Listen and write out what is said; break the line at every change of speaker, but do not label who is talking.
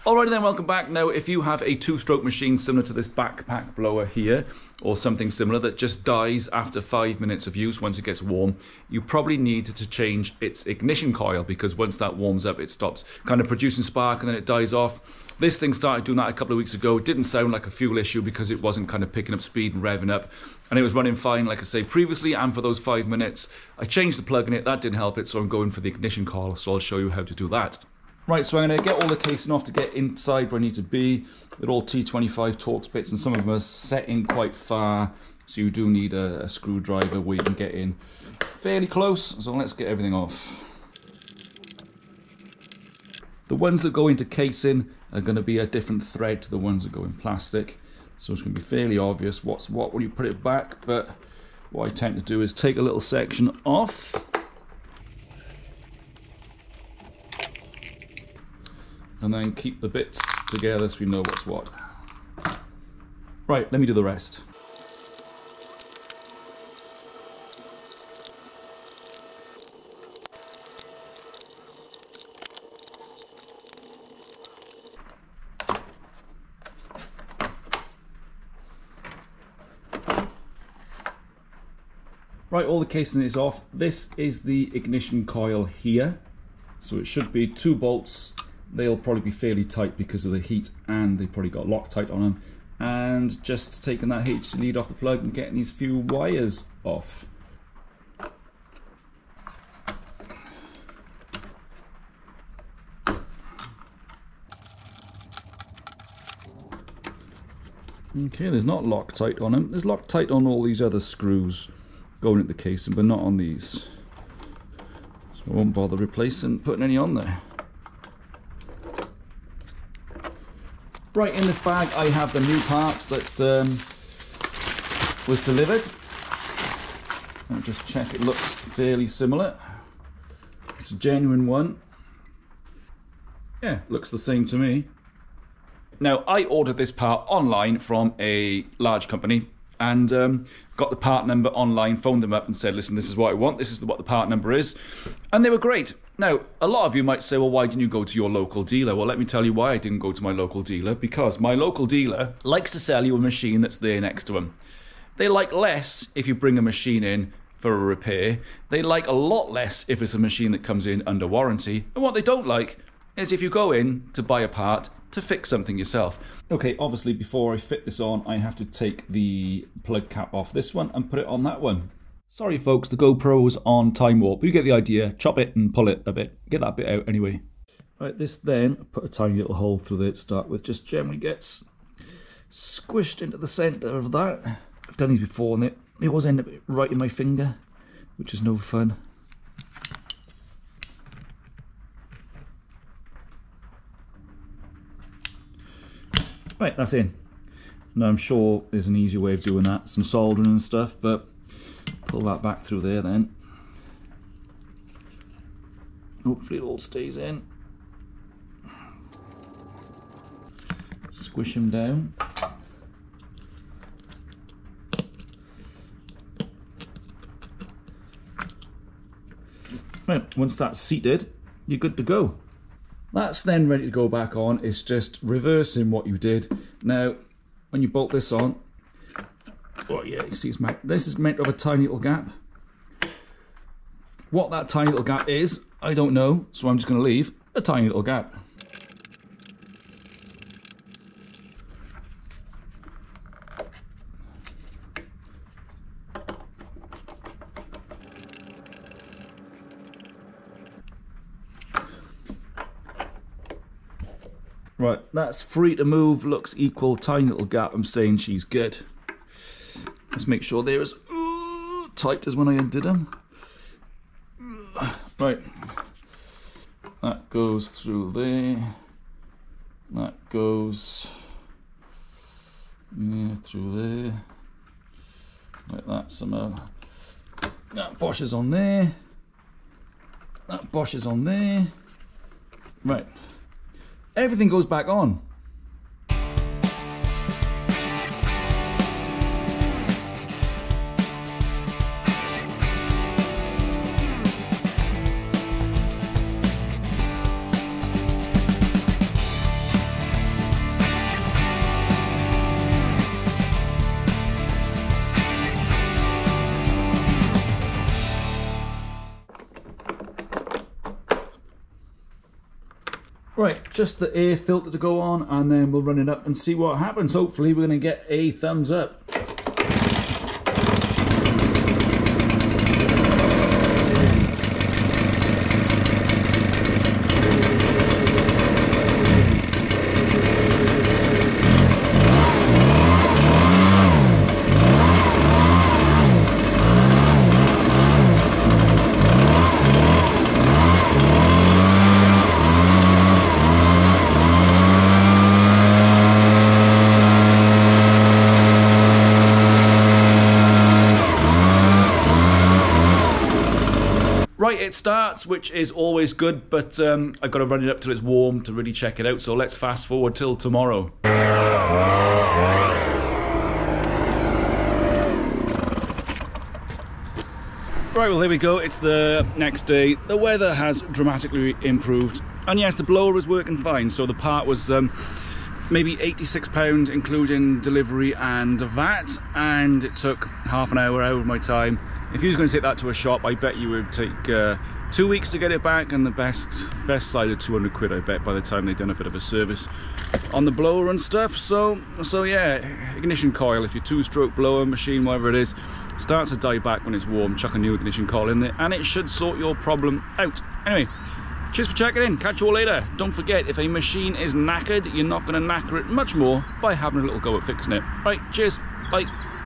Alrighty then, welcome back. Now, if you have a two-stroke machine similar to this backpack blower here, or something similar that just dies after 5 minutes of use once it gets warm, you probably need to change its ignition coil, because once that warms up, it stops kind of producing spark and then it dies off. This thing started doing that a couple of weeks ago. It didn't sound like a fuel issue because it wasn't kind of picking up speed and revving up. And it was running fine, like I say, previously, and for those 5 minutes. I changed the plug in it, that didn't help it, so I'm going for the ignition coil, so I'll show you how to do that. Right, so I'm going to get all the casing off to get inside where I need to be. They're all T25 Torx bits, and some of them are set in quite far, so you do need a screwdriver where you can get in fairly close. So let's get everything off. The ones that go into casing are going to be a different thread to the ones that go in plastic, so it's going to be fairly obvious what's what when you put it back. But what I tend to do is take a little section off, and then keep the bits together so we know what's what. Right, let me do the rest. Right, all the casing is off. This is the ignition coil here. So it should be 2 bolts. They'll probably be fairly tight because of the heat, and they've probably got Loctite on them. And just taking that HC lead off the plug and getting these few wires off. Okay, there's not Loctite on them. There's Loctite on all these other screws going at the casing, but not on these. So I won't bother replacing, putting any on there. Right, in this bag I have the new part that was delivered. I'll just check it looks fairly similar. It's a genuine one. Yeah, looks the same to me. Now, I ordered this part online from a large company, and got the part number online, phoned them up and said, listen, this is what I want, this is what the part number is. And they were great. Now, a lot of you might say, well, why didn't you go to your local dealer? Well, let me tell you why I didn't go to my local dealer. Because my local dealer likes to sell you a machine that's there next to them. They like less if you bring a machine in for a repair. They like a lot less if it's a machine that comes in under warranty. And what they don't like is if you go in to buy a part to fix something yourself. Okay, obviously before I fit this on, I have to take the plug cap off this one and put it on that one. Sorry folks, the GoPro's on time warp. You get the idea. Chop it and pull it a bit. Get that bit out anyway. Right, this then, put a tiny little hole through there to start with. Just generally gets squished into the centre of that. I've done these before and it always end up right in my finger, which is no fun. Right, that's in. Now I'm sure there's an easier way of doing that, some soldering and stuff, but pull that back through there then. Hopefully it all stays in. Squish him down. Right, once that's seated, you're good to go. That's then ready to go back on. It's just reversing what you did. Now, when you bolt this on, oh yeah, you see this is meant to have a tiny little gap. What that tiny little gap is, I don't know, so I'm just going to leave a tiny little gap. Right, that's free to move, looks equal, tiny little gap. I'm saying she's good. Let's make sure they're as tight as when I undid them. Right, that goes through there. That goes through there. Like that somehow. That Bosch is on there. That Bosch is on there. Right. Everything goes back on. just the air filter to go on, and then we'll run it up and see what happens. Hopefully we're going to get a thumbs up. Right, it starts, which is always good, but I've got to run it up till it's warm to really check it out, so let's fast forward till tomorrow. Right, well, there we go. It's the next day. The weather has dramatically improved, and yes, the blower is working fine. So the part was maybe £86 including delivery and VAT, and it took half an hour out of my time. If you was going to take that to a shop, I bet you would take 2 weeks to get it back, and the best side of 200 quid, I bet, by the time they've done a bit of a service on the blower and stuff. So yeah, ignition coil, if your 2-stroke blower machine, whatever it is, starts to die back when it's warm, chuck a new ignition coil in there and it should sort your problem out. Anyway, cheers for checking in. Catch you all later. Don't forget, if a machine is knackered, you're not going to knacker it much more by having a little go at fixing it. Right, cheers, bye.